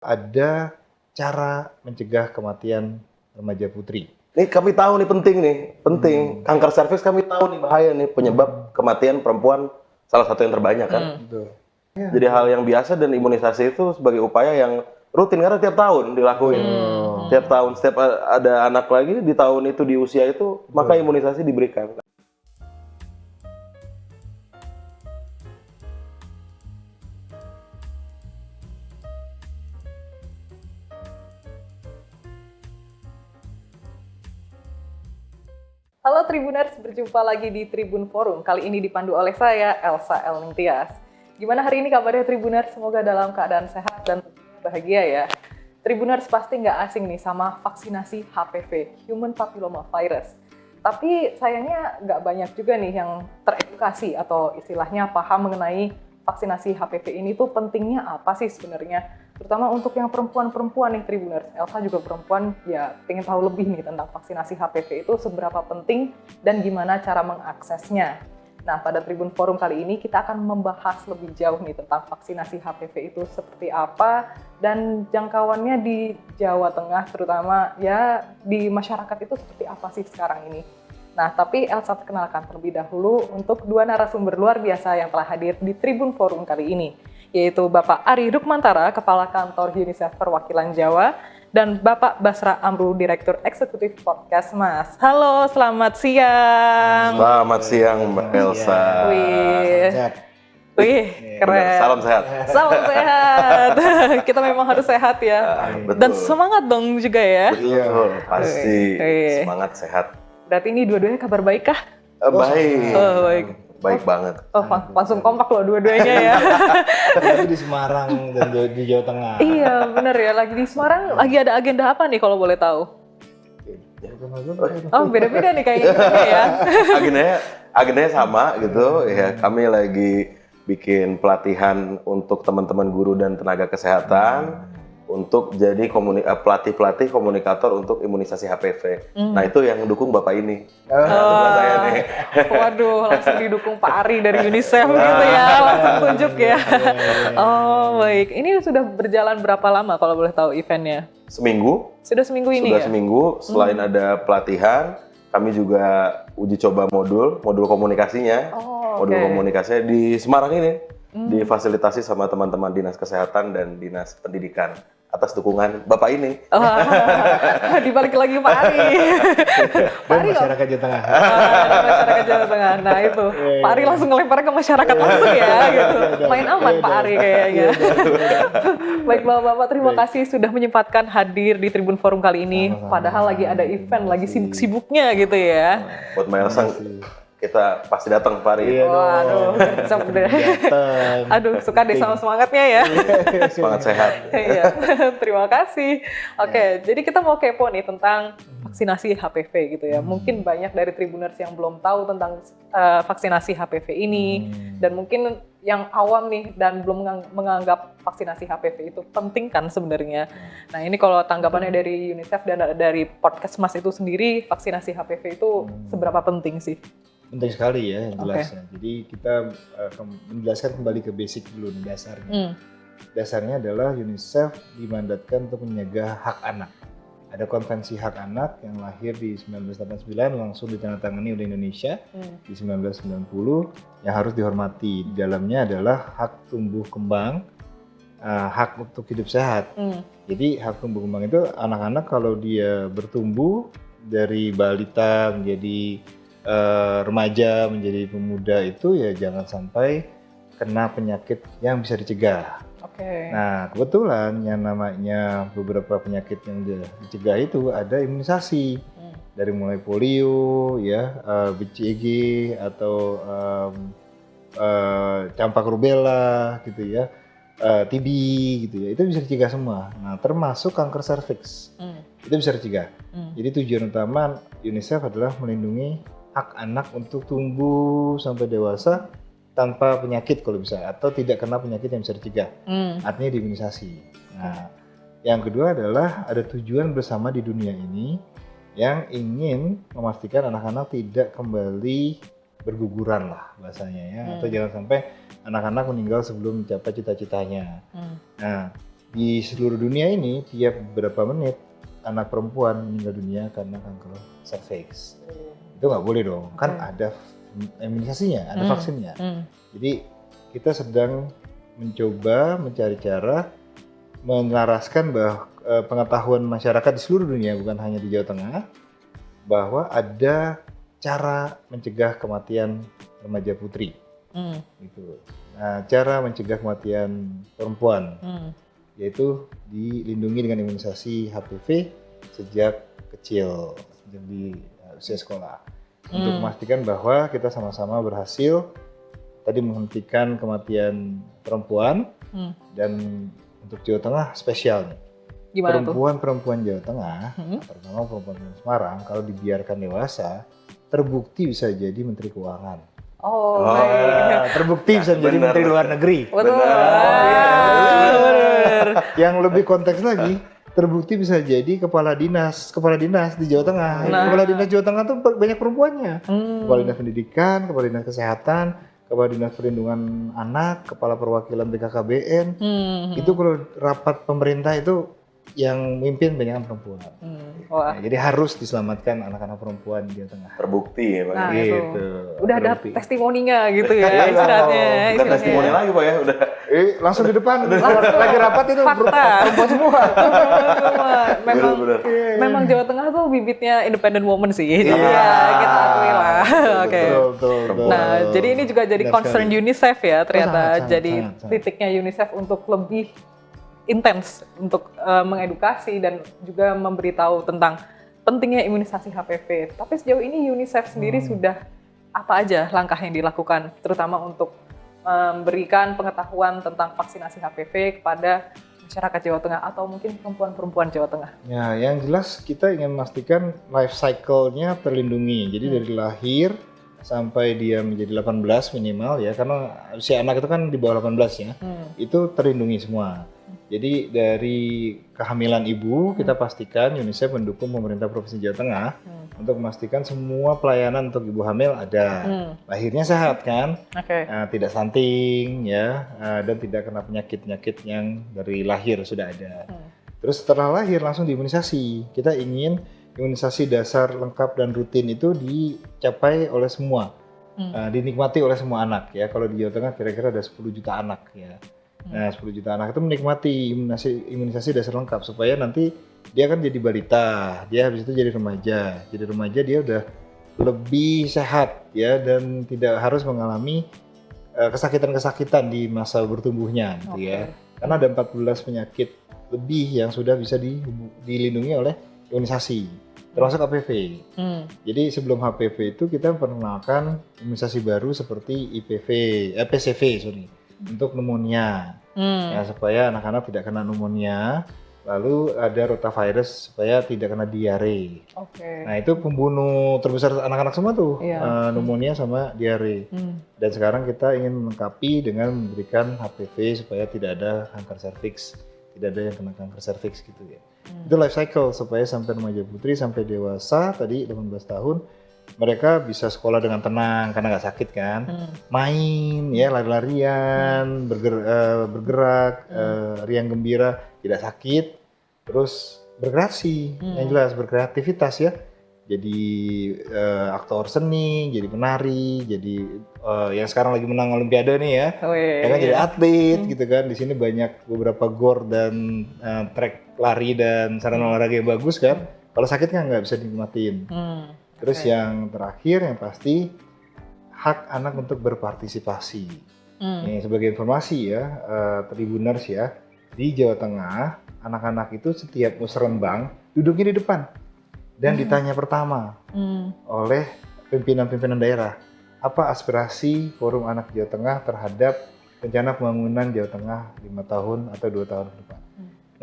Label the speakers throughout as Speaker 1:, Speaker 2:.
Speaker 1: ada cara mencegah kematian remaja putri.
Speaker 2: Ini kami tahu nih penting. Kanker serviks kami tahu nih bahaya nih, penyebab kematian perempuan salah satu yang terbanyak kan.
Speaker 1: Betul.
Speaker 2: Jadi hal yang biasa, dan imunisasi itu sebagai upaya yang rutin karena tiap tahun dilakuin. Tiap tahun, setiap ada anak lagi di tahun itu, di usia itu, maka imunisasi diberikan.
Speaker 3: Halo Tribuners, berjumpa lagi di Tribun Forum. Kali ini dipandu oleh saya, Elsa Elningtyas. Gimana hari ini kabarnya Tribuners? Semoga dalam keadaan sehat dan tentunya bahagia ya. Tribuners pasti nggak asing nih sama vaksinasi HPV, Human Papilloma Virus. Tapi sayangnya nggak banyak juga nih yang teredukasi atau istilahnya paham mengenai vaksinasi HPV ini tuh pentingnya apa sih sebenarnya. Terutama untuk yang perempuan-perempuan nih Tribuners. Elsa juga perempuan, ya pengen tahu lebih nih tentang vaksinasi HPV itu seberapa penting dan gimana cara mengaksesnya. Nah, pada Tribun Forum kali ini kita akan membahas lebih jauh nih tentang vaksinasi HPV itu seperti apa dan jangkauannya di Jawa Tengah terutama ya di masyarakat itu seperti apa sih sekarang ini. Nah, tapi Elsa perkenalkan terlebih dahulu untuk dua narasumber luar biasa yang telah hadir di Tribun Forum kali ini, yaitu Bapak Ari Rukmantara, Kepala Kantor UNICEF Perwakilan Jawa, dan Bapak Basra Amru, Direktur Eksekutif Podcastmas. Halo, selamat siang.
Speaker 2: Selamat siang Mbak Elsa.
Speaker 3: Wih, keren.
Speaker 2: Salam sehat.
Speaker 3: Salam sehat. Kita memang harus sehat ya.
Speaker 2: Betul.
Speaker 3: Dan semangat dong juga ya.
Speaker 2: Betul, pasti
Speaker 3: Wih.
Speaker 2: semangat sehat.
Speaker 3: Berarti ini dua-duanya kabar baik kah?
Speaker 2: Baik.
Speaker 3: Oh, baik.
Speaker 2: Baik banget.
Speaker 3: Oh, langsung kompak loh dua-duanya ya.
Speaker 1: Lagi di Semarang dan di Jawa Tengah.
Speaker 3: Iya, bener ya. Lagi di Semarang, lagi ada agenda apa nih kalau boleh tahu? Oh, beda-beda nih kayaknya ya.
Speaker 2: Agendanya sama gitu ya. Kami lagi bikin pelatihan untuk teman-teman guru dan tenaga kesehatan untuk jadi pelatih-pelatih komunikator untuk imunisasi HPV. Nah, itu yang dukung Bapak ini. Sebelah saya nih.
Speaker 3: Waduh, langsung didukung Pak Ari dari UNICEF gitu ya, langsung tunjuk ya. Oh, baik. Ini sudah berjalan berapa lama kalau boleh tahu eventnya?
Speaker 2: Seminggu.
Speaker 3: Sudah seminggu ini
Speaker 2: Sudah
Speaker 3: ya?
Speaker 2: seminggu. Selain ada pelatihan, kami juga uji coba modul komunikasinya. Modul komunikasinya di Semarang ini. Difasilitasi sama teman-teman Dinas Kesehatan dan Dinas Pendidikan atas dukungan Bapak ini.
Speaker 3: Dibalik lagi Pak Ari. Pak Ari
Speaker 1: masyarakat Jawa Tengah.
Speaker 3: Masyarakat Jawa Tengah. Nah itu, Pak Ari langsung ngelempar ke masyarakat langsung ya, gitu. Main aman Pak Ari kayaknya. Baik Bapak-Bapak, terima kasih sudah menyempatkan hadir di Tribun Forum kali ini. Padahal lagi ada event, lagi sibuk-sibuknya gitu ya.
Speaker 2: Buat Mbak Elsa, kita pasti datang Pak Ari.
Speaker 3: Waduh, gercep deh. Aduh, suka deh sama semangatnya ya.
Speaker 2: Semangat sehat.
Speaker 3: Iya, terima kasih. Oke, jadi kita mau kepo nih tentang vaksinasi HPV gitu ya. Mungkin banyak dari Tribuners yang belum tahu tentang vaksinasi HPV ini, dan mungkin yang awam nih dan belum menganggap vaksinasi HPV itu penting kan sebenarnya. Nah, ini kalau tanggapannya dari UNICEF dan dari Podcastmas itu sendiri, vaksinasi HPV itu seberapa penting sih?
Speaker 1: Penting sekali ya jelasnya. Jadi kita menjelaskan kembali ke basic dulu nih, dasarnya. Dasarnya adalah UNICEF dimandatkan untuk menjaga hak anak. Ada konvensi hak anak yang lahir di 1989 langsung ditandatangani oleh Indonesia di 1990 yang harus dihormati. Di dalamnya adalah hak tumbuh kembang, hak untuk hidup sehat. Jadi hak tumbuh kembang itu anak-anak kalau dia bertumbuh dari balita menjadi remaja menjadi pemuda itu ya jangan sampai kena penyakit yang bisa dicegah. Nah, kebetulan yang namanya beberapa penyakit yang dicegah itu ada imunisasi. Dari mulai polio ya, BCG atau campak rubella gitu ya. TB gitu ya. Itu bisa dicegah semua. Nah, termasuk kanker serviks. Itu bisa dicegah. Jadi tujuan utama UNICEF adalah melindungi hak anak untuk tumbuh sampai dewasa tanpa penyakit kalau bisa, atau tidak kena penyakit yang bisa dicegah, artinya diimunisasi. Nah, yang kedua adalah ada tujuan bersama di dunia ini yang ingin memastikan anak-anak tidak kembali berguguran lah bahasanya ya, atau jangan sampai anak-anak meninggal sebelum mencapai cita-citanya. Nah, di seluruh dunia ini tiap beberapa menit anak perempuan meninggal dunia karena kanker serviks. Itu nggak boleh dong, kan ada imunisasinya, ada vaksinnya. Jadi kita sedang mencoba mencari cara menelaraskan bahwa pengetahuan masyarakat di seluruh dunia, bukan hanya di Jawa Tengah, bahwa ada cara mencegah kematian remaja putri. Gitu. Nah, cara mencegah kematian perempuan, yaitu dilindungi dengan imunisasi HPV sejak kecil, sejak di usia sekolah. Untuk memastikan bahwa kita sama-sama berhasil tadi menghentikan kematian perempuan, dan untuk Jawa Tengah spesial nih.
Speaker 3: Gimana
Speaker 1: Perempuan Jawa Tengah, terutama perempuan Semarang, kalau dibiarkan dewasa, terbukti bisa jadi Menteri Keuangan.
Speaker 3: Baik.
Speaker 1: Terbukti bisa menjadi Menteri Luar Negeri.
Speaker 3: Betul.
Speaker 1: Yang lebih konteks lagi, terbukti bisa jadi kepala dinas di Jawa Tengah. Kepala dinas Jawa Tengah tuh banyak perempuannya. Kepala dinas pendidikan, kepala dinas kesehatan, kepala dinas perlindungan anak, kepala perwakilan BKKBN. Itu kalau rapat pemerintah itu yang mimpin banyak perempuan. Nah, jadi harus diselamatkan anak-anak perempuan di Jawa Tengah.
Speaker 2: Terbukti ya Pak.
Speaker 3: Nah,
Speaker 1: Gitu.
Speaker 3: Udah ada testimoninya gitu ya istilahnya.
Speaker 2: Bukan testimoni lagi Pak ya, udah.
Speaker 1: Langsung di depan, lagi rapat itu
Speaker 3: Fakta.
Speaker 1: perempuan semua.
Speaker 3: Memang Jawa Tengah tuh bibitnya independent woman sih. Jadi ya kita akui lah. Oke.
Speaker 1: Betul.
Speaker 3: Nah, jadi ini juga jadi
Speaker 1: Benar
Speaker 3: concern
Speaker 1: sekali.
Speaker 3: UNICEF ya ternyata.
Speaker 1: Sangat.
Speaker 3: Jadi titiknya UNICEF untuk lebih intens untuk mengedukasi dan juga memberitahu tentang pentingnya imunisasi HPV. Tapi sejauh ini UNICEF sendiri sudah apa aja langkah yang dilakukan, terutama untuk memberikan pengetahuan tentang vaksinasi HPV kepada masyarakat Jawa Tengah atau mungkin perempuan-perempuan Jawa Tengah?
Speaker 1: Ya, yang jelas kita ingin memastikan life cycle-nya terlindungi. Jadi dari lahir sampai dia menjadi 18 minimal ya, karena usia anak itu kan di bawah 18 ya, itu terlindungi semua. Jadi dari kehamilan ibu kita pastikan UNICEF mendukung pemerintah Provinsi Jawa Tengah untuk memastikan semua pelayanan untuk ibu hamil ada. Lahirnya sehat kan, tidak stunting ya, dan tidak kena penyakit-penyakit yang dari lahir sudah ada. Terus setelah lahir langsung diimunisasi. Kita ingin imunisasi dasar lengkap dan rutin itu dicapai oleh semua, dinikmati oleh semua anak ya. Kalau di Jawa Tengah kira-kira ada 10 juta anak ya. Nah 10 juta anak itu menikmati imunisasi dasar lengkap supaya nanti dia kan jadi balita, dia habis itu jadi remaja. Jadi remaja dia udah lebih sehat ya dan tidak harus mengalami kesakitan-kesakitan di masa bertumbuhnya gitu ya. Karena ada 14 penyakit lebih yang sudah bisa dilindungi oleh imunisasi, termasuk HPV. Jadi sebelum HPV itu kita memperkenalkan imunisasi baru seperti PCV untuk pneumonia, ya, supaya anak-anak tidak kena pneumonia. Lalu ada rotavirus supaya tidak kena diare. Nah itu pembunuh terbesar anak-anak semua tuh, pneumonia sama diare. Dan sekarang kita ingin melengkapi dengan memberikan HPV supaya tidak ada kanker serviks, tidak ada yang kena kanker serviks gitu ya. Itu life cycle supaya sampai remaja putri sampai dewasa tadi 18 tahun mereka bisa sekolah dengan tenang karena nggak sakit kan, main ya lari-larian, bergerak, riang gembira, tidak sakit, terus berkreasi, yang jelas berkreativitas ya, jadi aktor seni, jadi penari, jadi yang sekarang lagi menang Olimpiade nih ya, ya kan jadi atlet gitu kan, di sini banyak beberapa gor dan trek lari dan sarana olahraga yang bagus kan, kalau sakit kan nggak bisa dinikmatin. Terus yang terakhir yang pasti hak anak untuk berpartisipasi. Ini sebagai informasi ya, Tribuners ya, di Jawa Tengah anak-anak itu setiap musrenbang duduknya di depan dan ditanya pertama oleh pimpinan-pimpinan daerah, apa aspirasi Forum Anak Jawa Tengah terhadap rencana pembangunan Jawa Tengah 5 tahun atau 2 tahun ke depan.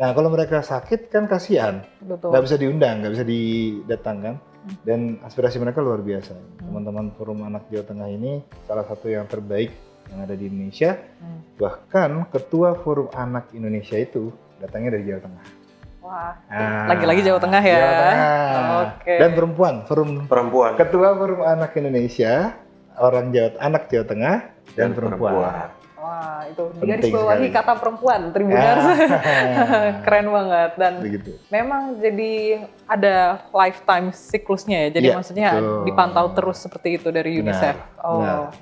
Speaker 1: Nah kalau mereka sakit kan kasihan, nggak bisa diundang, nggak bisa didatangkan. Dan aspirasi mereka luar biasa. Teman-teman Forum Anak Jawa Tengah ini salah satu yang terbaik yang ada di Indonesia. Bahkan Ketua Forum Anak Indonesia itu datangnya dari Jawa Tengah.
Speaker 3: Wah, lagi-lagi Jawa Tengah ya.
Speaker 1: Jawa Tengah. Dan perempuan. Ketua Forum Anak Indonesia, anak Jawa Tengah dan perempuan.
Speaker 3: Wah, itu
Speaker 1: Penting
Speaker 3: digarisbawahi
Speaker 1: sekali.
Speaker 3: kata perempuan, Tribuners. Keren banget. Dan
Speaker 1: Begitu.
Speaker 3: memang jadi ada lifetime siklusnya ya. Jadi
Speaker 1: Iya,
Speaker 3: maksudnya
Speaker 1: betul.
Speaker 3: dipantau terus seperti itu dari UNICEF.
Speaker 1: Benar.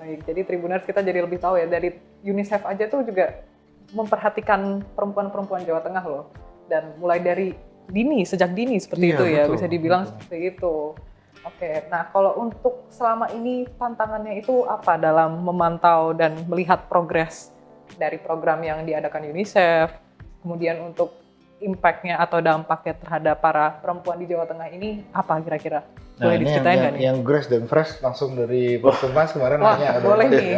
Speaker 3: Baik. Jadi Tribuners kita jadi lebih tahu ya, dari UNICEF aja tuh juga memperhatikan perempuan-perempuan Jawa Tengah loh. Dan mulai dari dini, sejak dini seperti
Speaker 1: Iya,
Speaker 3: itu ya,
Speaker 1: betul,
Speaker 3: bisa dibilang
Speaker 1: betul.
Speaker 3: seperti itu. Oke, nah kalau untuk selama ini tantangannya itu apa dalam memantau dan melihat progres dari program yang diadakan UNICEF, kemudian untuk impact-nya atau dampaknya terhadap para perempuan di Jawa Tengah ini apa kira-kira?
Speaker 1: Nah,
Speaker 3: Boleh
Speaker 1: ini
Speaker 3: diceritain nggak nih?
Speaker 1: yang Grace dan Fresh langsung dari Puskesmas kemarin
Speaker 3: Wah,
Speaker 1: nanya
Speaker 3: boleh
Speaker 1: kan,
Speaker 3: nih.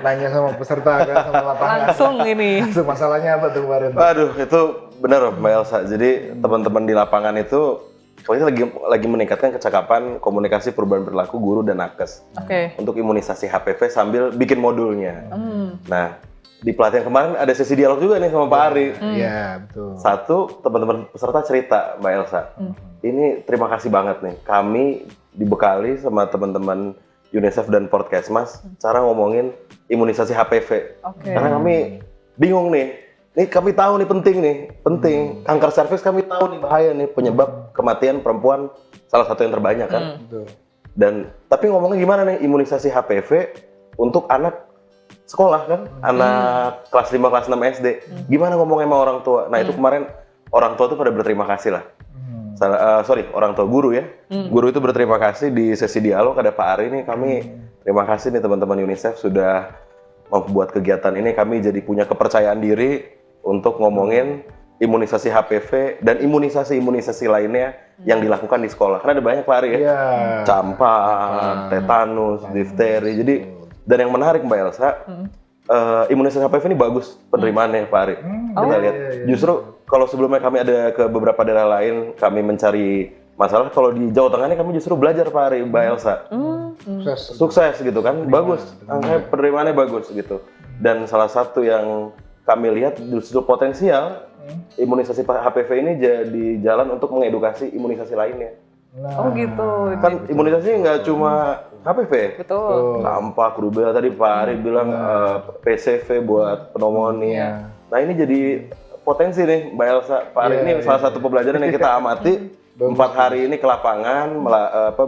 Speaker 1: nanya sama peserta kan, sama lapangan.
Speaker 3: Langsung ini.
Speaker 1: Langsung masalahnya apa tuh kemarin?
Speaker 2: Aduh, itu benar Mbak Elsa. Jadi teman-teman di lapangan itu kita lagi meningkatkan kecakapan komunikasi perubahan perilaku guru dan nakes
Speaker 3: Oke.
Speaker 2: untuk imunisasi HPV sambil bikin modulnya.
Speaker 3: Hmm.
Speaker 2: Nah, di pelatihan kemarin ada sesi dialog juga nih sama Pak Ari.
Speaker 1: Iya, betul.
Speaker 2: Satu, teman-teman peserta cerita, Mbak Elsa. Ini terima kasih banget nih. Kami dibekali sama teman-teman UNICEF dan Portkesmas cara ngomongin imunisasi HPV.
Speaker 3: Oke.
Speaker 2: Karena kami bingung nih. Ini kami tahu nih penting. Kanker serviks kami tahu nih bahaya nih, penyebab kematian perempuan salah satu yang terbanyak kan.
Speaker 1: Betul.
Speaker 2: Dan tapi ngomongnya gimana nih imunisasi HPV untuk anak sekolah kan, anak kelas 5 kelas 6 SD. Gimana ngomongnya sama orang tua? Nah, itu kemarin orang tua tuh pada berterima kasih lah. Orang tua guru ya. Guru itu berterima kasih di sesi dialog ada Pak Ari nih, kami terima kasih nih teman-teman UNICEF sudah membuat kegiatan ini, kami jadi punya kepercayaan diri untuk ngomongin imunisasi HPV dan imunisasi lainnya yang dilakukan di sekolah. Karena ada banyak Pak Ari ya.
Speaker 1: Iya.
Speaker 2: Campak, tetanus, difteri. Jadi dan yang menarik Mbak Elsa, imunisasi HPV ini bagus penerimaannya Pak Ari. Kita lihat. Justru kalau sebelumnya kami ada ke beberapa daerah lain, kami mencari masalah. Kalau di Jawa Tengah ini kami justru belajar Pak Ari, Mbak Elsa. Sukses gitu kan, bagus. Angka penerimaannya bagus gitu. Dan salah satu yang kami lihat justru potensial imunisasi HPV ini jadi jalan untuk mengedukasi imunisasi lainnya.
Speaker 3: Oh gitu.
Speaker 2: Kan imunisasi nggak cuma HPV.
Speaker 3: Betul.
Speaker 2: Campak, rubella tadi Pak Ari bilang PCV buat pneumonia. Nah ini jadi potensi nih Mbak Elsa. Pak Ari ini salah satu pembelajaran yang kita amati. 4 hari ini ke lapangan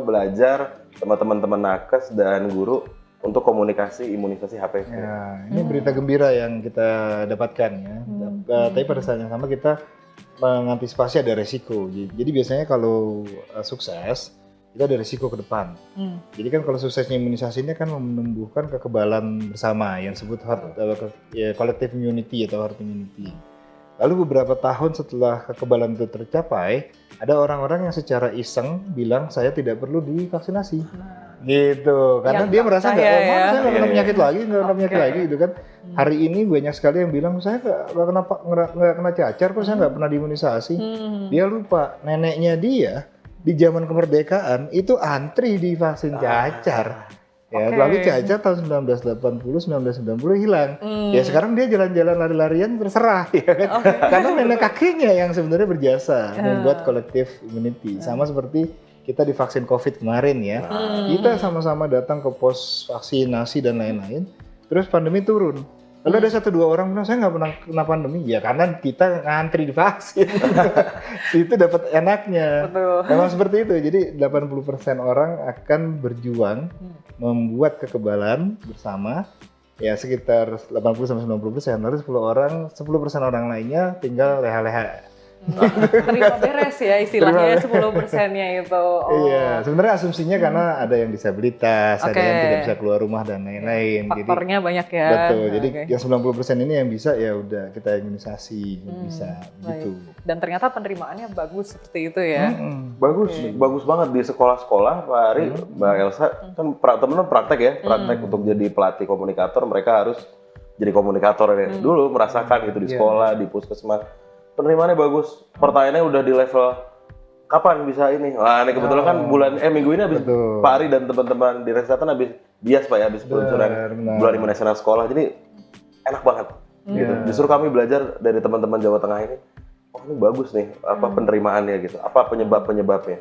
Speaker 2: belajar sama teman-teman nakes dan guru untuk komunikasi imunisasi HPV.
Speaker 1: Ya, ini berita gembira yang kita dapatkan ya. Tapi pada saat yang sama kita mengantisipasi ada resiko. Jadi biasanya kalau sukses itu ada resiko ke depan. Jadi kan kalau suksesnya imunisasi ini kan menumbuhkan kekebalan bersama yang disebut collective immunity atau herd immunity. Lalu beberapa tahun setelah kekebalan itu tercapai, ada orang-orang yang secara iseng bilang saya tidak perlu divaksinasi. Gitu, karena
Speaker 3: Yang
Speaker 1: dia merasa
Speaker 3: saya
Speaker 1: saya nggak kena
Speaker 2: Iya.
Speaker 1: penyakit lagi, nggak kena penyakit
Speaker 3: Oke.
Speaker 1: lagi gitu kan. Hari ini banyak sekali yang bilang saya nggak kena cacar kok, saya nggak pernah diimunisasi. Dia lupa neneknya dia di zaman kemerdekaan itu antri di vaksin cacar. Ya,
Speaker 3: Oke.
Speaker 1: lalu cacar tahun 1980, 1990 hilang. Ya sekarang dia jalan-jalan lari-larian terserah ya kan. Karena nenek kakeknya yang sebenarnya berjasa membuat collective immunity. Sama seperti kita di vaksin COVID kemarin ya. Kita sama-sama datang ke pos vaksinasi dan lain-lain. Terus pandemi turun. Lalu ada 1-2 orang bilang saya nggak pernah kena pandemi. Ya karena kita ngantri divaksin. Itu dapat enaknya.
Speaker 3: Betul.
Speaker 1: Memang seperti itu. Jadi 80% orang akan berjuang membuat kekebalan bersama. Ya sekitar 80-90%. Lalu 10% orang lainnya tinggal leha-leha.
Speaker 3: Terima beres ya istilahnya 10%-nya itu. Oh.
Speaker 1: Iya, sebenarnya asumsinya karena ada yang disabilitas, ada yang
Speaker 3: Oke.
Speaker 1: tidak bisa keluar rumah dan lain-lain.
Speaker 3: Faktornya banyak ya.
Speaker 1: Betul. Jadi
Speaker 3: Oke.
Speaker 1: yang 90% ini yang bisa ya udah kita imunisasi, bisa
Speaker 3: Baik.
Speaker 1: gitu.
Speaker 3: Dan ternyata penerimaannya bagus seperti itu ya.
Speaker 2: Bagus banget di sekolah-sekolah Pak Ari, Mbak Elsa kan teman-teman praktek ya, praktek untuk jadi pelatih komunikator, mereka harus jadi komunikator ya. Dulu merasakan gitu di sekolah, di puskesmas. Penerimaannya bagus. Pertanyaannya udah di level kapan bisa ini? Wah, ini kebetulan kan minggu ini habis
Speaker 1: Betul.
Speaker 2: Pak Ari dan teman-teman di kesehatan habis bias Pak ya, habis peluncuran
Speaker 1: Benar.
Speaker 2: bulan imunisasi nasional sekolah. Jadi enak banget. Gitu. Justru kami belajar dari teman-teman Jawa Tengah ini. Oh, ini bagus nih apa penerimaannya gitu. Apa penyebabnya.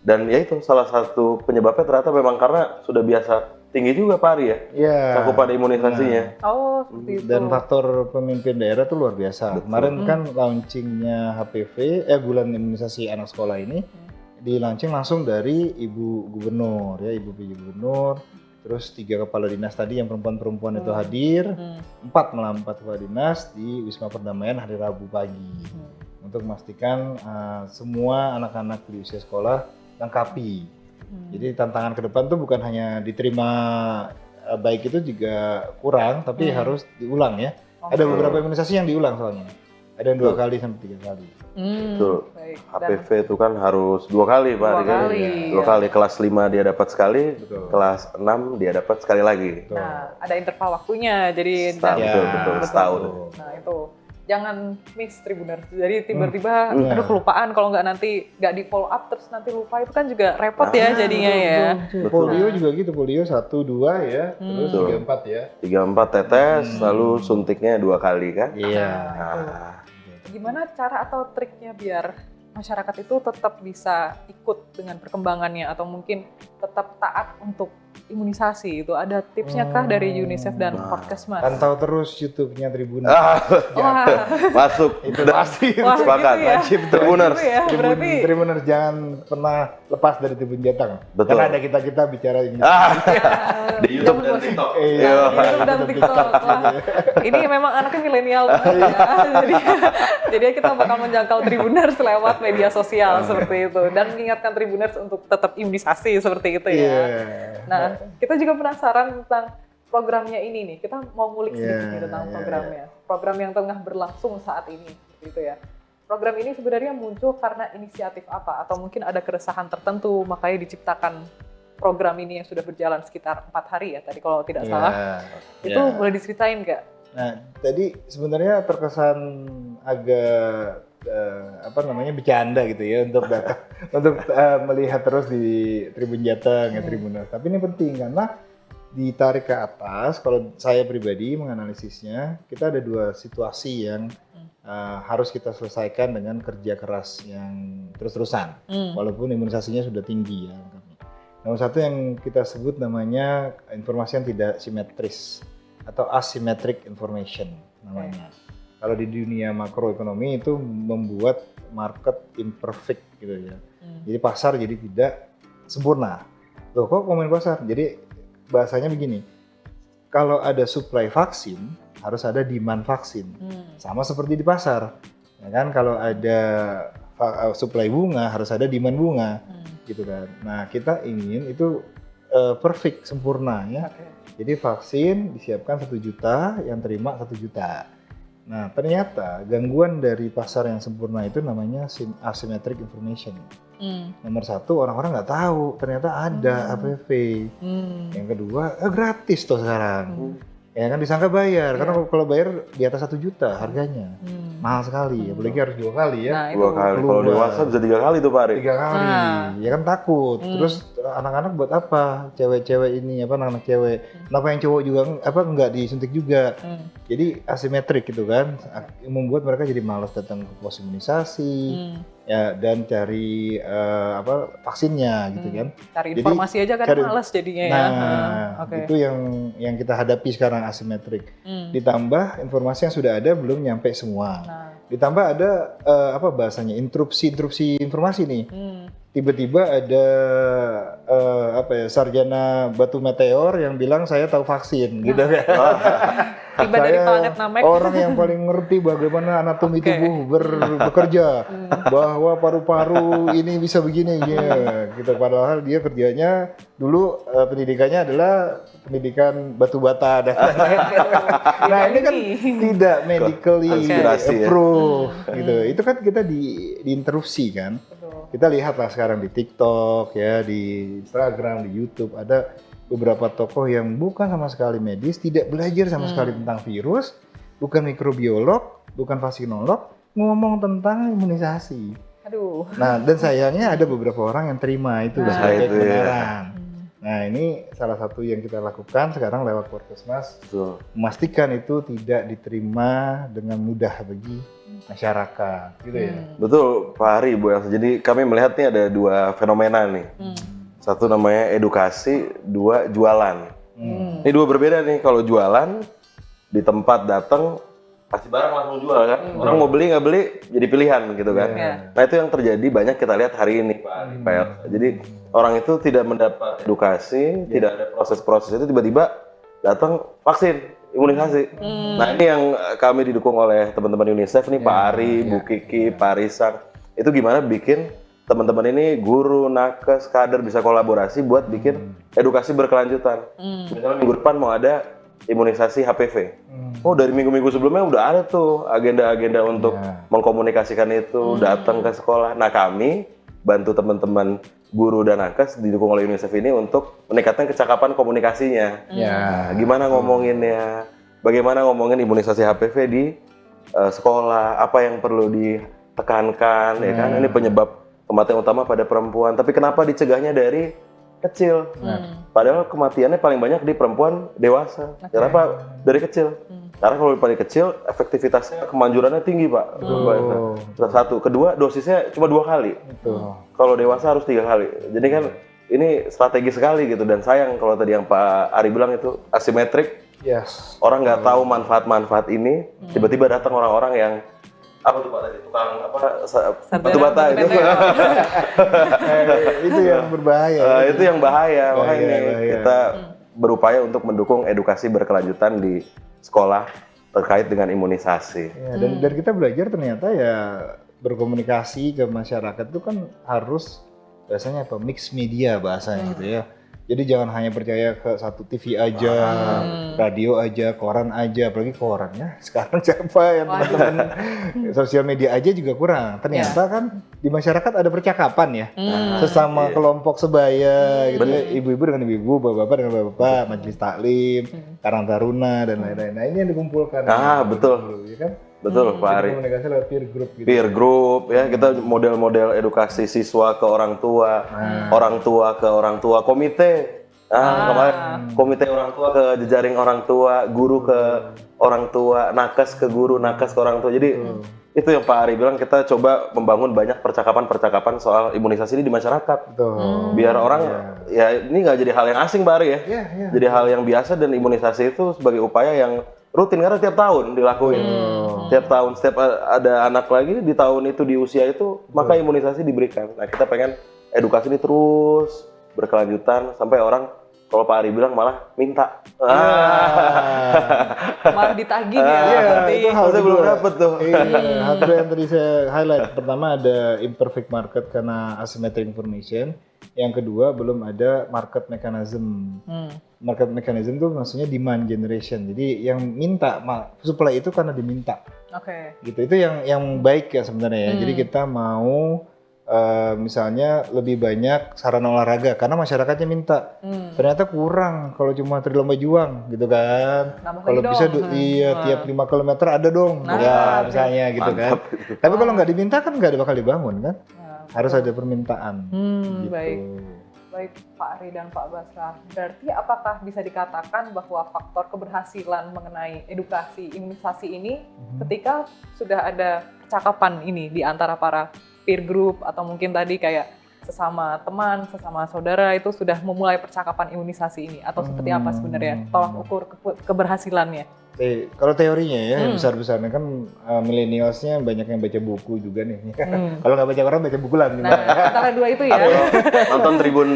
Speaker 2: Dan ya itu salah satu penyebabnya ternyata memang karena sudah biasa tinggi juga Pak Ari ya,
Speaker 1: Ya.
Speaker 2: cakupan imunisasinya.
Speaker 3: Oh, seperti itu.
Speaker 1: Dan faktor pemimpin daerah tuh luar biasa.
Speaker 2: Betul.
Speaker 1: Kemarin kan launchingnya HPV, bulan imunisasi anak sekolah ini, di launching langsung dari Ibu Gubernur ya, Ibu PJ Gubernur. Terus 3 kepala dinas tadi yang perempuan-perempuan itu hadir, 4 kepala dinas di Wisma Perdamaian hari Rabu pagi untuk memastikan semua anak-anak di usia sekolah lengkapi. Jadi tantangan ke depan tuh bukan hanya diterima baik itu juga kurang, tapi harus diulang ya. Ada beberapa imunisasi yang diulang soalnya. Ada yang 2 kali sampai 3 kali.
Speaker 2: Betul.
Speaker 3: Baik.
Speaker 2: HPV itu kan harus 2 kali Pak Ari kan?
Speaker 3: kali,
Speaker 2: 2 kali, kelas 5 dia dapat sekali,
Speaker 1: Betul.
Speaker 2: kelas 6 dia dapat sekali lagi.
Speaker 3: Nah, ada interval waktunya, jadi
Speaker 2: Setahun, betul, setahun.
Speaker 3: Nah itu, jangan miss Tribuners. Jadi tiba-tiba, aduh kelupaan kalau nggak nanti nggak di follow up terus nanti lupa itu kan juga repot ya jadinya ya.
Speaker 1: Betul. Polio juga gitu, polio 1, 2 ya, terus 3, 4 ya.
Speaker 2: 3-4 tetes, lalu suntiknya 2 kali kan?
Speaker 1: Iya.
Speaker 2: Nah,
Speaker 3: Gimana cara atau triknya biar masyarakat itu tetap bisa ikut dengan perkembangannya atau mungkin tetap taat untuk imunisasi? Itu ada tipsnya kah dari UNICEF dan Podcastmas?
Speaker 1: Pantau terus YouTube-nya Tribuners.
Speaker 3: Wah,
Speaker 2: masuk.
Speaker 1: Itu pasti.
Speaker 3: wah
Speaker 2: Sepakat.
Speaker 3: gitu ya.
Speaker 2: Wajib Tribuners.
Speaker 3: Gitu ya, berarti
Speaker 1: Tribuners jangan pernah lepas dari Tribun Jateng.
Speaker 2: Betul.
Speaker 1: Karena ada kita bicara ini.
Speaker 2: Di YouTube dan
Speaker 3: jangan
Speaker 2: TikTok.
Speaker 1: Iya.
Speaker 3: YouTube dan TikTok. Wah, ini memang anaknya milenial banget ya. Jadi kita bakal menjangkau Tribuners lewat media sosial seperti itu dan mengingatkan Tribuners untuk tetap imunisasi seperti itu ya.
Speaker 1: Iya.
Speaker 3: Nah, kita juga penasaran tentang programnya ini nih. Kita mau ngulik sedikit nih tentang
Speaker 1: Iya,
Speaker 3: programnya. Program yang tengah berlangsung saat ini, gitu ya. Program ini sebenarnya muncul karena inisiatif apa? Atau mungkin ada keresahan tertentu, makanya diciptakan program ini yang sudah berjalan sekitar 4 hari ya, tadi kalau tidak
Speaker 1: Iya.
Speaker 3: salah. Itu
Speaker 1: Iya.
Speaker 3: boleh diceritain nggak?
Speaker 1: Nah, tadi sebenarnya terkesan agak bercanda gitu ya untuk datang untuk melihat terus di Tribun Jateng ya Tribuners. Tapi ini penting karena ditarik ke atas. Kalau saya pribadi menganalisisnya, kita ada 2 situasi yang harus kita selesaikan dengan kerja keras yang terus-terusan, walaupun imunisasinya sudah tinggi ya. Nomor 1 yang kita sebut namanya informasi yang tidak simetris atau asymmetric information namanya. Kalau di dunia makroekonomi itu membuat market imperfect gitu ya. Jadi pasar jadi tidak sempurna. Loh kok komen pasar? Jadi bahasanya begini, kalau ada supply vaksin harus ada demand vaksin. Sama seperti di pasar. Ya kan kalau ada supply bunga harus ada demand bunga. Gitu kan. Nah, kita ingin itu perfect, sempurna ya. Jadi vaksin disiapkan 1 juta, yang terima 1 juta. Nah, ternyata gangguan dari pasar yang sempurna itu namanya asymmetric information. Nomor 1, orang-orang nggak tahu ternyata ada HPV. Yang kedua, gratis tuh sekarang. Ya kan disangka bayar, karena kalau bayar di atas 1 juta harganya. Mahal sekali, apalagi harus 2 kali ya.
Speaker 3: Nah,
Speaker 2: 2 kali. Kalau dewasa bisa 3 kali tuh Pak Ari.
Speaker 1: 3 kali, ya kan takut. Terus anak-anak buat apa? Cewek-cewek ini anak-anak cewek. Kenapa yang cowok juga nggak disuntik juga? Jadi asimetrik gitu kan, membuat mereka jadi malas datang ke pos imunisasi, ya dan cari vaksinnya gitu kan.
Speaker 3: Cari
Speaker 1: Jadi,
Speaker 3: informasi aja kan malas jadinya ya.
Speaker 1: Itu yang kita hadapi sekarang asimetrik. Ditambah informasi yang sudah ada belum nyampe semua. Ditambah ada bahasanya interupsi informasi nih. Tiba-tiba ada sarjana batu meteor yang bilang saya tahu vaksin gitu kan.
Speaker 3: Tiba dari planet Namek.
Speaker 1: Orang yang paling ngerti bagaimana anatomi tubuh bekerja, bahwa paru-paru ini bisa begini ya. Gitu padahal dia kerjanya dulu pendidikannya adalah pendidikan batu bata dan nah ini kan tidak medically approved gitu. Itu kan kita diinterupsi kan. Kita lihatlah sekarang di TikTok ya, di Instagram, di YouTube ada beberapa tokoh yang bukan sama sekali medis, tidak belajar sama sekali tentang virus, bukan mikrobiolog, bukan vaksinolog, ngomong tentang imunisasi.
Speaker 3: Aduh.
Speaker 1: Nah, dan sayangnya ada beberapa orang yang terima itu sebagai kebenaran. Nah, ini salah satu yang kita lakukan sekarang lewat Podcastmas, memastikan itu tidak diterima dengan mudah bagi masyarakat, gitu ya.
Speaker 2: Betul, Pak Ari, Bu Elsa. Jadi kami melihat nih ada 2 fenomena nih. 1 namanya edukasi, 2 jualan. Ini dua berbeda nih. Kalau jualan di tempat datang pasti barang langsung jual kan. Orang mau beli nggak beli jadi pilihan gitu kan. Nah itu yang terjadi banyak kita lihat hari ini Pak Elsa. Jadi orang itu tidak mendapat edukasi, tidak ada proses-proses itu tiba-tiba datang vaksin, imunisasi. Nah ini yang kami didukung oleh teman-teman UNICEF nih Pak Ari, Bu Kiki, Pak Risang. Itu gimana bikin teman-teman ini guru, nakes, kader bisa kolaborasi buat bikin edukasi berkelanjutan. Misalnya minggu depan mau ada imunisasi HPV. Oh dari minggu-minggu sebelumnya udah ada tuh agenda-agenda untuk mengkomunikasikan itu, datang ke sekolah. Nah kami bantu teman-teman guru dan nakes didukung oleh UNICEF ini untuk meningkatkan kecakapan komunikasinya. Gimana ngomonginnya, bagaimana ngomongin imunisasi HPV di sekolah, apa yang perlu ditekankan, ya kan? Ini penyebab kematian utama pada perempuan. Tapi kenapa dicegahnya dari kecil? Padahal kematiannya paling banyak di perempuan dewasa. Kenapa dari kecil? Karena kalau dari kecil efektivitasnya kemanjurannya tinggi Pak. Satu, kedua dosisnya cuma 2 kali. Kalau dewasa harus 3 kali. Jadi kan ini strategi sekali gitu dan sayang kalau tadi yang Pak Ari bilang itu asimetrik. Orang nggak tahu manfaat-manfaat ini, tiba-tiba datang orang-orang yang apa tuh Pak tadi tukang apa batu bata itu.
Speaker 1: Itu yang berbahaya.
Speaker 2: Itu yang bahaya. Makanya kita berupaya untuk mendukung edukasi berkelanjutan di sekolah terkait dengan imunisasi.
Speaker 1: Dan kita belajar ternyata ya berkomunikasi ke masyarakat itu kan harus bahasanya apa mix media bahasanya gitu ya. Jadi jangan hanya percaya ke satu TV aja, radio aja, koran aja, apalagi koran ya. Sekarang siapa yang teman-teman sosial media aja juga kurang. Ternyata kan di masyarakat ada percakapan ya, sesama kelompok sebaya gitu ya. Ibu-ibu dengan ibu-ibu, bapak-bapak dengan bapak-bapak, majelis taklim, Karang Taruna dan lain-lain. Nah ini yang dikumpulkan.
Speaker 2: Betul.
Speaker 1: Ya kan?
Speaker 2: Betul Pak Ari.
Speaker 1: Komunikasi lewat peer group gitu.
Speaker 2: Peer group ya, kita model-model edukasi siswa ke orang tua, orang tua ke orang tua, komite. Kemarin komite orang tua ke jejaring orang tua, guru ke orang tua, nakes ke guru, nakes ke orang tua. Jadi itu yang Pak Ari bilang, kita coba membangun banyak percakapan-percakapan soal imunisasi ini di masyarakat. Biar orang ya ini nggak jadi hal yang asing Pak Ari ya. Jadi hal yang biasa, dan imunisasi itu sebagai upaya yang rutin karena tiap tahun dilakuin. Tiap tahun, setiap ada anak lagi di tahun itu, di usia itu, maka imunisasi diberikan. Nah kita pengen edukasi ini terus berkelanjutan sampai orang, kalau Pak Ari bilang malah minta.
Speaker 3: Malah ditagih ya.
Speaker 1: Itu hal
Speaker 2: saya belum dapet tuh.
Speaker 1: Hal yang tadi saya highlight. Pertama ada imperfect market karena asymmetric information. Yang kedua belum ada market mechanism. Market mechanism itu maksudnya demand generation. Jadi yang minta supply itu karena diminta. Gitu. Itu yang baik ya sebenarnya ya. Jadi kita mau misalnya lebih banyak sarana olahraga karena masyarakatnya minta. Ternyata kurang kalau cuma lomba juang gitu kan. Kalau bisa tiap 5 km ada dong. Misalnya gitu kan. Tapi kalau nggak diminta kan nggak bakal dibangun kan. Harus ada permintaan. Gitu.
Speaker 3: Baik Pak Ari dan Pak Basrah. Berarti apakah bisa dikatakan bahwa faktor keberhasilan mengenai edukasi imunisasi ini ketika sudah ada percakapan ini di antara para peer group atau mungkin tadi kayak sesama teman, sesama saudara itu sudah memulai percakapan imunisasi ini, atau seperti apa sebenarnya tolak ukur keberhasilannya?
Speaker 1: Kalau teorinya ya besar-besarnya kan milenialsnya banyak yang baca buku juga nih. Kalau nggak baca koran baca buku lah.
Speaker 3: Antara dua itu ya.
Speaker 2: Nonton Tribun.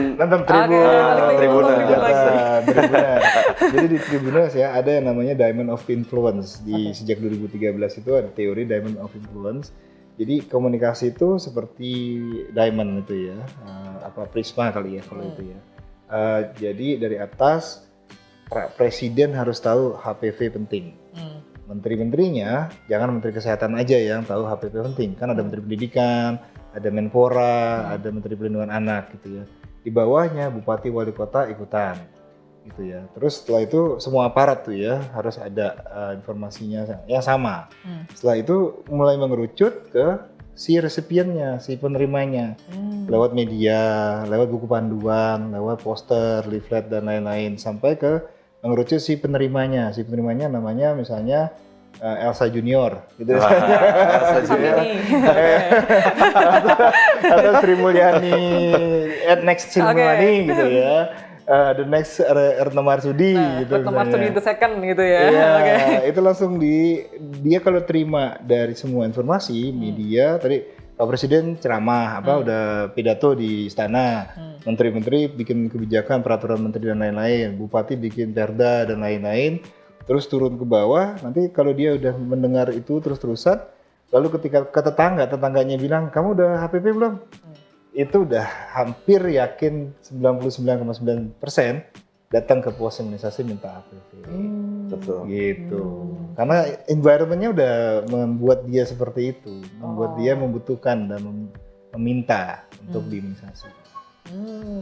Speaker 1: Jadi di Tribuners ya ada yang namanya Diamond of Influence. Sejak 2013 itu ada teori Diamond of Influence. Jadi komunikasi itu seperti diamond itu ya, prisma kali ya kalau itu ya. Jadi dari atas presiden harus tahu HPV penting. Menteri-menterinya jangan menteri kesehatan aja yang tahu HPV penting. Kan ada menteri pendidikan, ada Menpora, ada menteri perlindungan anak gitu ya. Di bawahnya bupati wali kota ikutan gitu ya. Terus setelah itu semua aparat tuh ya harus ada informasinya yang sama. Setelah itu mulai mengerucut ke si resipiennya, si penerimanya, lewat media, lewat buku panduan, lewat poster, leaflet dan lain-lain, sampai ke mengerucut si penerimanya. Si penerimanya namanya misalnya Elsa Junior gitu.
Speaker 2: Elsa Junior.
Speaker 1: Atau Sri Mulyani, next Sri Mulyani gitu ya. the next Retno Marsudi gitu.
Speaker 3: Retno Marsudi the second gitu ya.
Speaker 1: Iya,
Speaker 3: Oke.
Speaker 1: itu langsung dia kalau terima dari semua informasi media tadi Pak Presiden ceramah udah pidato di istana, menteri-menteri bikin kebijakan, peraturan menteri dan lain-lain, bupati bikin perda dan lain-lain, terus turun ke bawah. Nanti kalau dia udah mendengar itu terus-terusan, lalu ketika ke tetangganya bilang, kamu udah HPV belum? Itu udah hampir yakin 99,9% datang ke pos imunisasi minta HPV.
Speaker 2: Betul.
Speaker 1: Gitu. Karena environment-nya udah membuat dia seperti itu, membuat dia membutuhkan dan meminta untuk diimunisasi.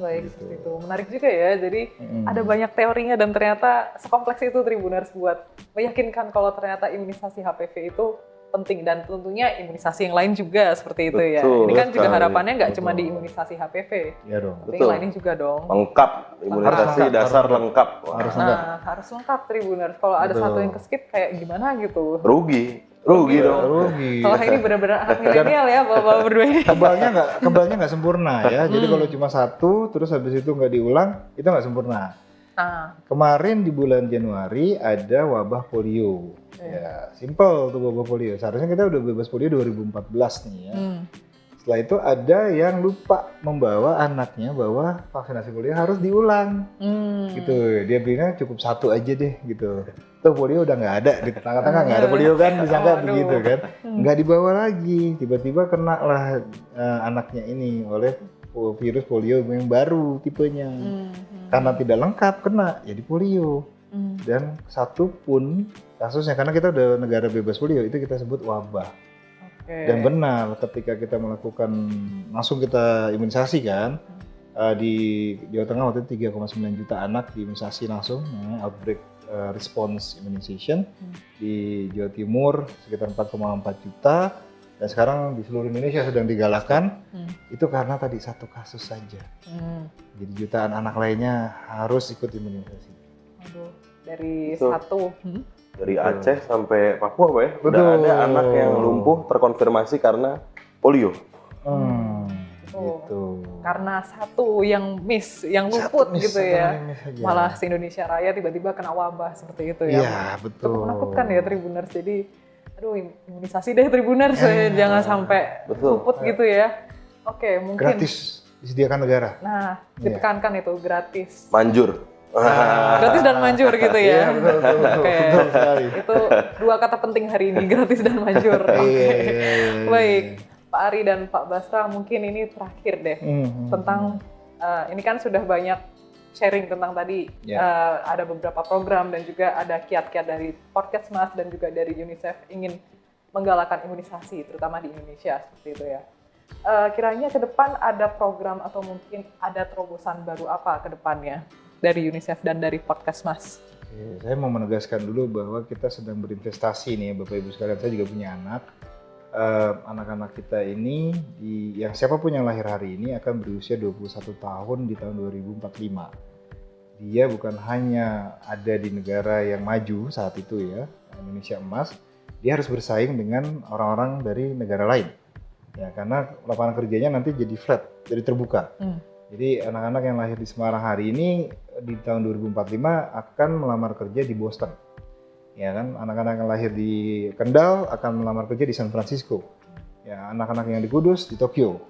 Speaker 3: Baik, seperti itu. Menarik juga ya. Jadi ada banyak teorinya dan ternyata sekompleks itu Tribuners buat meyakinkan kalau ternyata imunisasi HPV itu penting dan tentunya imunisasi yang lain juga seperti itu ya. Ini kan juga harapannya nggak cuma di imunisasi HPV,
Speaker 1: Iya dong.
Speaker 3: tapi yang lainnya juga dong.
Speaker 2: Lengkap, imunisasi dasar lengkap.
Speaker 3: Harus lengkap Tribuners. Kalau ada satu yang keskip kayak gimana gitu.
Speaker 2: Rugi dong.
Speaker 1: Rugi.
Speaker 3: Kalau ini benar-benar anak milenial ya bapak-bapak berdua ini.
Speaker 1: Kebalnya nggak sempurna ya. Jadi kalau cuma satu terus habis itu nggak diulang, itu nggak sempurna. Kemarin di bulan Januari ada wabah polio. Ya, simple tuh wabah polio. Seharusnya kita udah bebas polio 2014 nih ya. Setelah itu ada yang lupa membawa anaknya bahwa vaksinasi polio harus diulang. Gitu. Dia bilangnya cukup satu aja deh gitu. Tuh polio udah nggak ada di tengah-tengah nggak ada polio kan, disangka begitu kan. Nggak dibawa lagi. Tiba-tiba kena lah anaknya ini oleh virus polio yang baru tipenya. Karena tidak lengkap kena jadi polio. Dan satu pun kasusnya, karena kita udah negara bebas polio, itu kita sebut wabah. Dan benar ketika kita melakukan langsung kita imunisasi kan, di Jawa Tengah waktu itu 3,9 juta anak diimunisasi langsung, outbreak response immunization. Di Jawa Timur sekitar 4,4 juta. Dan sekarang di seluruh Indonesia sedang digalakkan, itu karena tadi satu kasus saja. Jadi jutaan anak lainnya harus ikut imunisasi.
Speaker 3: Aduh, dari
Speaker 2: Itu.
Speaker 3: satu.
Speaker 2: Dari Aceh sampai Papua, Pak ya? Udah
Speaker 1: Betul.
Speaker 2: ada anak yang lumpuh terkonfirmasi karena polio.
Speaker 1: Gitu.
Speaker 3: Karena satu yang miss, yang luput
Speaker 1: Satu miss,
Speaker 3: gitu
Speaker 1: satu
Speaker 3: ya.
Speaker 1: kali miss aja.
Speaker 3: Malah se-Indonesia Raya tiba-tiba kena wabah seperti itu ya.
Speaker 1: Iya, betul.
Speaker 3: Cukup menakutkan ya Tribuners. Jadi, aduh imunisasi deh Tribuners, jangan sampai luput gitu ya. Oke, mungkin.
Speaker 1: Gratis disediakan negara.
Speaker 3: Nah, ditekankan itu gratis.
Speaker 2: Manjur.
Speaker 3: Gratis dan manjur gitu ya.
Speaker 1: Iya, betul
Speaker 3: Oke.
Speaker 1: sekali.
Speaker 3: Itu dua kata penting hari ini, gratis dan manjur. Oke. Baik, Pak Ari dan Pak Basra, mungkin ini terakhir deh tentang ini kan sudah banyak sharing tentang tadi ada beberapa program dan juga ada kiat-kiat dari Podcastmas dan juga dari UNICEF ingin menggalakkan imunisasi terutama di Indonesia seperti itu ya. Kiranya ke depan ada program atau mungkin ada terobosan baru apa ke depannya dari UNICEF dan dari Podcastmas?
Speaker 1: Saya mau menegaskan dulu bahwa kita sedang berinvestasi nih Bapak Ibu sekalian. Saya juga punya anak. Anak-anak kita ini, yang siapapun yang lahir hari ini akan berusia 21 tahun di tahun 2045. Dia bukan hanya ada di negara yang maju saat itu ya, Indonesia emas, dia harus bersaing dengan orang-orang dari negara lain. Ya, karena lapangan kerjanya nanti jadi flat, jadi terbuka. Jadi anak-anak yang lahir di Semarang hari ini di tahun 2045 akan melamar kerja di Boston. Ya kan, anak-anak yang lahir di Kendal akan melamar kerja di San Francisco. Ya, anak-anak yang di Kudus di Tokyo.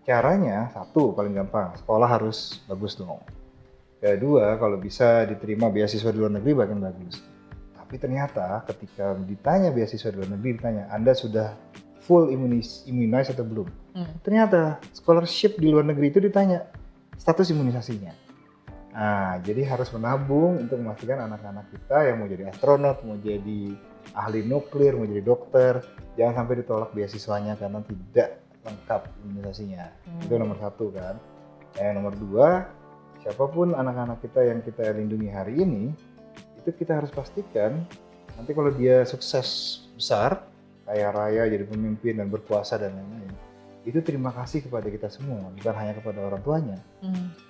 Speaker 1: Caranya satu paling gampang, sekolah harus bagus dong. Kedua, kalau bisa diterima beasiswa di luar negeri bahkan bagus. Tapi ternyata ketika ditanya beasiswa di luar negeri, ditanya Anda sudah full immunized atau belum? Ternyata scholarship di luar negeri itu ditanya status imunisasinya. Nah, jadi harus menabung untuk memastikan anak-anak kita yang mau jadi astronot, mau jadi ahli nuklir, mau jadi dokter, jangan sampai ditolak beasiswanya karena tidak lengkap imunisasinya. Itu nomor satu kan. Yang nomor dua, siapapun anak-anak kita yang kita lindungi hari ini, itu kita harus pastikan nanti kalau dia sukses besar, kaya raya, jadi pemimpin dan berkuasa dan lain-lain, itu terima kasih kepada kita semua, bukan hanya kepada orang tuanya.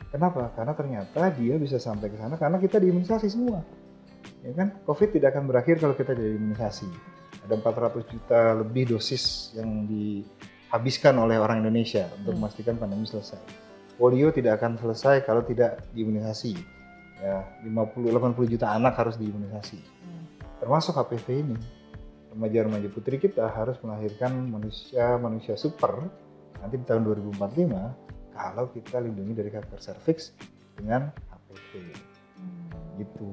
Speaker 1: Kenapa? Karena ternyata dia bisa sampai ke sana karena kita diimunisasi semua. Ya kan? Covid tidak akan berakhir kalau kita tidak diimunisasi. Ada 400 juta lebih dosis yang dihabiskan oleh orang Indonesia untuk memastikan pandemi selesai. polio tidak akan selesai kalau tidak diimunisasi. Ya, 80 juta anak harus diimunisasi. Termasuk HPV ini. Remaja-remaja putri kita harus melahirkan manusia super nanti di tahun 2045 kalau kita lindungi dari kanker serviks dengan HPV. Gitu.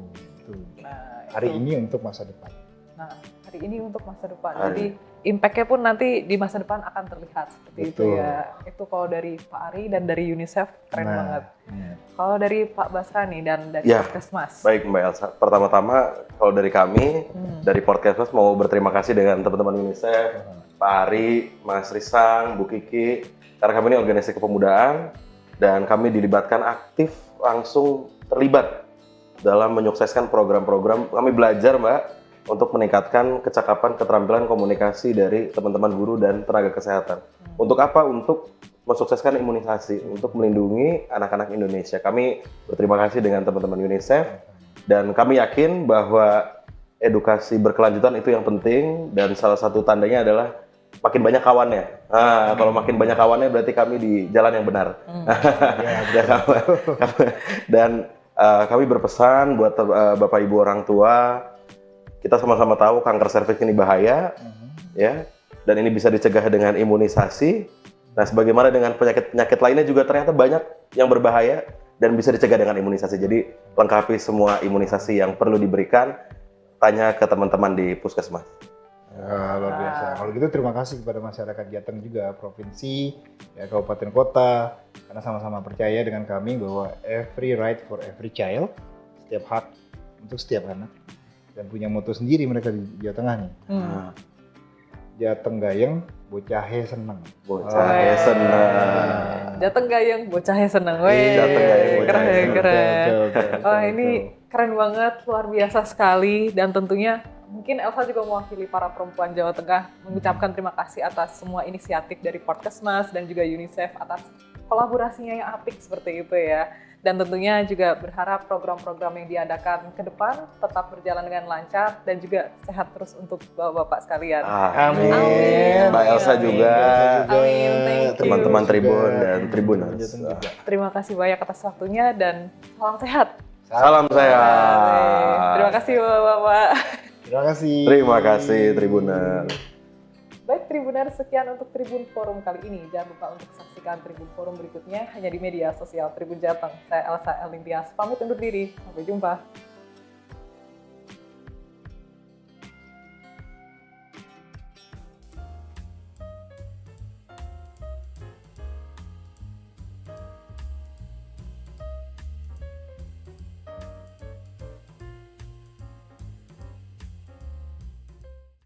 Speaker 3: Nah,
Speaker 1: Hari ini untuk masa depan.
Speaker 3: Nah, hari ini untuk masa depan. Jadi impact-nya pun nanti di masa depan akan terlihat seperti itu ya. Itu kalau dari Pak Ari dan dari UNICEF keren banget. Kalau dari Pak Basrani dan dari Podcastmas.
Speaker 2: Baik Mbak Elsa. Pertama-tama kalau dari kami dari Podcastmas mau berterima kasih dengan teman-teman UNICEF, Pak Ari, Mas Risang, Bu Kiki. Karena kami ini organisasi kepemudaan dan kami dilibatkan aktif langsung terlibat dalam menyukseskan program-program. Kami belajar Mbak untuk meningkatkan kecakapan keterampilan komunikasi dari teman-teman guru dan tenaga kesehatan. Untuk apa? Untuk mensukseskan imunisasi, untuk melindungi anak-anak Indonesia. Kami berterima kasih dengan teman-teman UNICEF dan kami yakin bahwa edukasi berkelanjutan itu yang penting dan salah satu tandanya adalah makin banyak kawannya. Nah, kalau makin banyak kawannya berarti kami di jalan yang benar. Dan kami berpesan buat Bapak Ibu orang tua, kita sama-sama tahu kanker serviks ini bahaya, ya, dan ini bisa dicegah dengan imunisasi. Nah, sebagaimana dengan penyakit-penyakit lainnya juga ternyata banyak yang berbahaya dan bisa dicegah dengan imunisasi. Jadi lengkapi semua imunisasi yang perlu diberikan. Tanya ke teman-teman di Puskesmas.
Speaker 1: Ya, luar biasa. Kalau gitu terima kasih kepada masyarakat Jateng juga, provinsi, ya, kabupaten kota, karena sama-sama percaya dengan kami bahwa every right for every child, setiap hak untuk setiap anak. Dan punya moto sendiri mereka di Jawa Tengah nih. Jateng Gayeng, bocahe seneng.
Speaker 2: Bocahe seneng.
Speaker 3: Jateng Gayeng, bocahe seneng.
Speaker 2: Jateng Gayeng, bocahe seneng.
Speaker 3: Keren. Wah, ini keren banget, luar biasa sekali. Dan tentunya mungkin Elsa juga mewakili para perempuan Jawa Tengah mengucapkan terima kasih atas semua inisiatif dari Podcastmas dan juga UNICEF atas kolaborasinya yang apik seperti itu ya. Dan tentunya juga berharap program-program yang diadakan ke depan tetap berjalan dengan lancar dan juga sehat terus untuk bapak-bapak sekalian.
Speaker 1: Amin.
Speaker 2: Mbak Elsa juga.
Speaker 3: Amin. Thank you.
Speaker 2: Teman-teman Tribun dan Tribuners.
Speaker 3: Terima kasih banyak atas waktunya dan salam sehat.
Speaker 2: Salam sehat.
Speaker 3: Terima kasih bapak-bapak.
Speaker 1: Terima kasih.
Speaker 2: Terima kasih Tribuners.
Speaker 3: Baik Tribuner, sekian untuk Tribun Forum kali ini. Jangan lupa untuk saksikan Tribun Forum berikutnya hanya di media sosial Tribun Jateng. Saya Elsa Elningtyas, pamit undur diri. Sampai jumpa.